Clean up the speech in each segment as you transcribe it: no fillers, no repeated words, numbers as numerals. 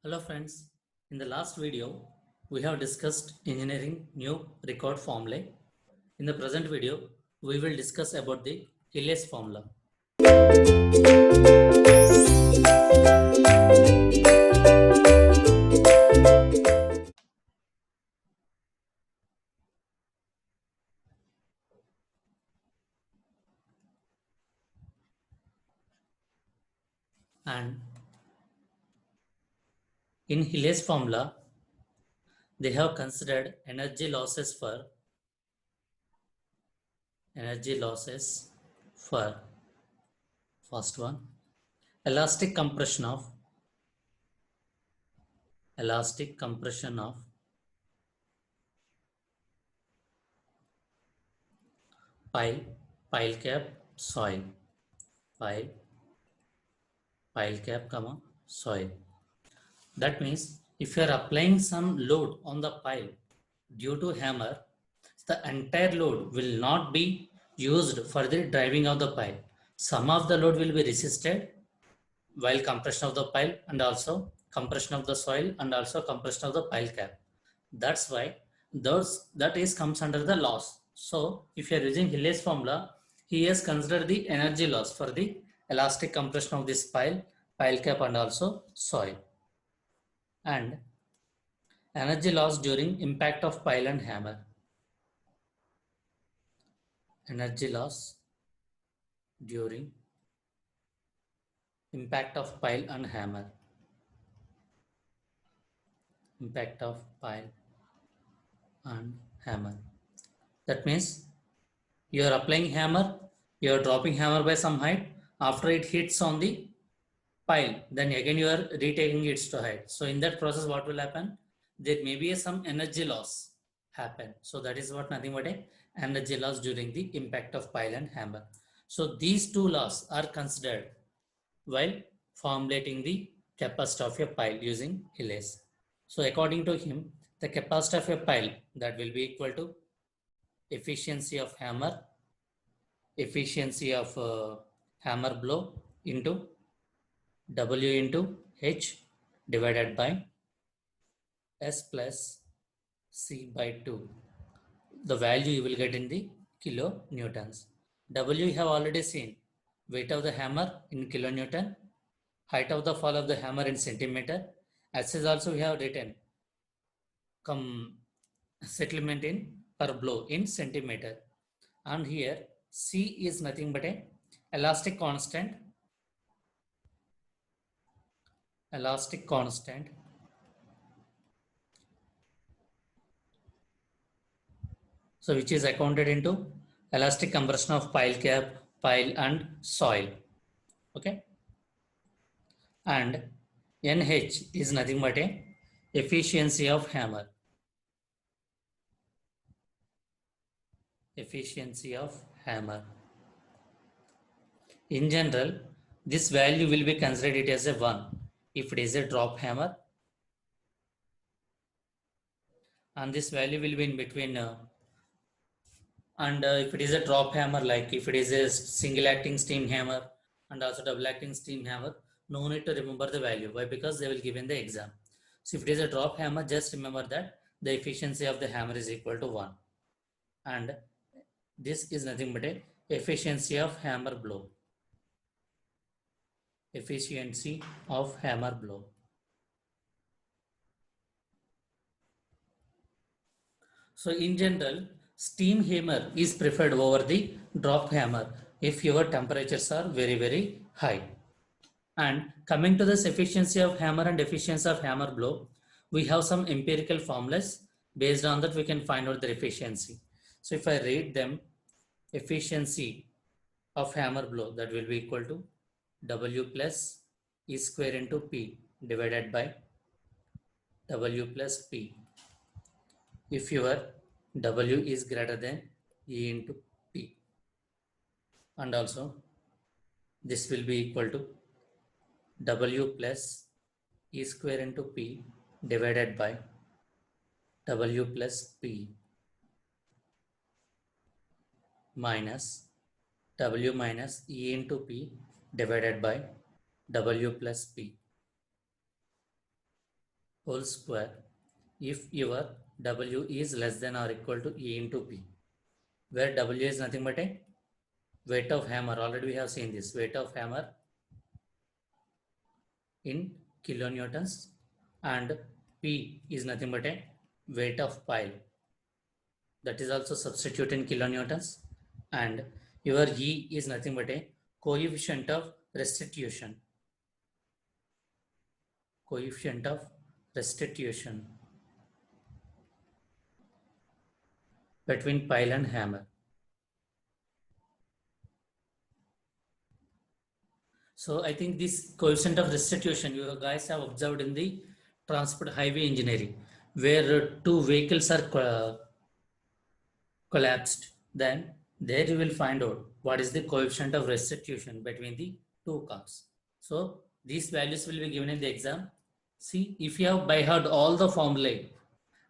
Hello friends, in the last video we have discussed engineering new record formulae. In the present video we will discuss about the Hilles formula. And in Hilles formula they have considered energy losses for first one elastic compression of pile pile cap soil pile pile cap comma soil. That means if you are applying some load on the pile due to hammer, the entire load will not be used for the driving of the pile. Some of the load will be resisted while compression of the pile and also compression of the soil and also compression of the pile cap. That's why that is comes under the loss. So if you are using Hilles formula, he has considered the energy loss for the elastic compression of this pile cap and also soil. And energy loss during impact of pile and hammer. Energy loss during impact of pile and hammer. Impact of pile and hammer. That means you are applying hammer, you are dropping hammer by some height. After it hits on the pile, then again you are retaking it to height. So in that process, what will happen? There may be some energy loss happen. So that is what nothing but a energy loss during the impact of pile and hammer. So these two laws are considered while formulating the capacity of a pile using Hilles. So according to him, the capacity of a pile that will be equal to efficiency of hammer blow into W into H divided by S plus C by 2. The value you will get in the kilonewtons. W you have already seen. Weight of the hammer in kilonewton. Height of the fall of the hammer in centimeter. S is also we have written. Settlement in per blow in centimeter. And here C is nothing but a elastic constant. So which is accounted into elastic compression of pile cap, pile and soil. Okay. And NH is nothing but a efficiency of hammer. In general, this value will be considered as a 1 if it is a drop hammer. And this value will be in between if it is a drop hammer, like if it is a single acting steam hammer and also double acting steam hammer, no need to remember the value. Why? Because they will give in the exam. So if it is a drop hammer, just remember that the efficiency of the hammer is equal to 1. And this is nothing but a efficiency of hammer blow. So in general, steam hammer is preferred over the drop hammer if your temperatures are very, very high. And coming to this efficiency of hammer and efficiency of hammer blow, we have some empirical formulas. Based on that, we can find out the efficiency. So if I read them, efficiency of hammer blow, that will be equal to W plus E square into P divided by W plus P. If your W is greater than E into P. And also, this will be equal to W plus E square into P divided by W plus P minus W minus E into P divided by W plus P. whole square if your W is less than or equal to E into P, where W is nothing but a weight of hammer. Already we have seen this weight of hammer in kilonewtons, and P is nothing but a weight of pile, that is also substitute in kilonewtons, and your E is nothing but a coefficient of restitution, coefficient of restitution between pile and hammer. So I think this coefficient of restitution you guys have observed in the transport highway engineering, where two vehicles are collapsed, then there you will find out what is the coefficient of restitution between the two cars. So these values will be given in the exam. See, if you have by heart all the formulae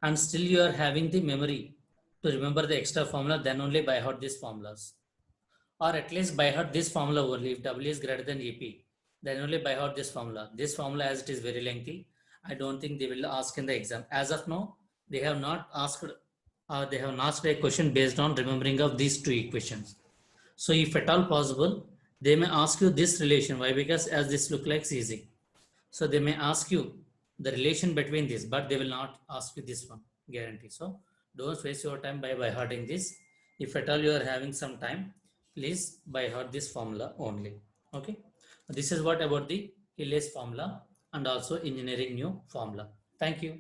and still you are having the memory to remember the extra formula, then only by heart these formulas. Or at least by heart this formula only. If W is greater than EP, then only by heart this formula. This formula, as it is very lengthy, I don't think they will ask in the exam. As of now, they have not asked a question based on remembering of these two equations. So if at all possible, they may ask you this relation. Why? Because as this look like easy. So they may ask you the relation between this, but they will not ask you this one, guarantee. So don't waste your time by hearting this. If at all you are having some time, please by heart this formula only. Okay. This is what about the Hilles formula and also engineering new formula. Thank you.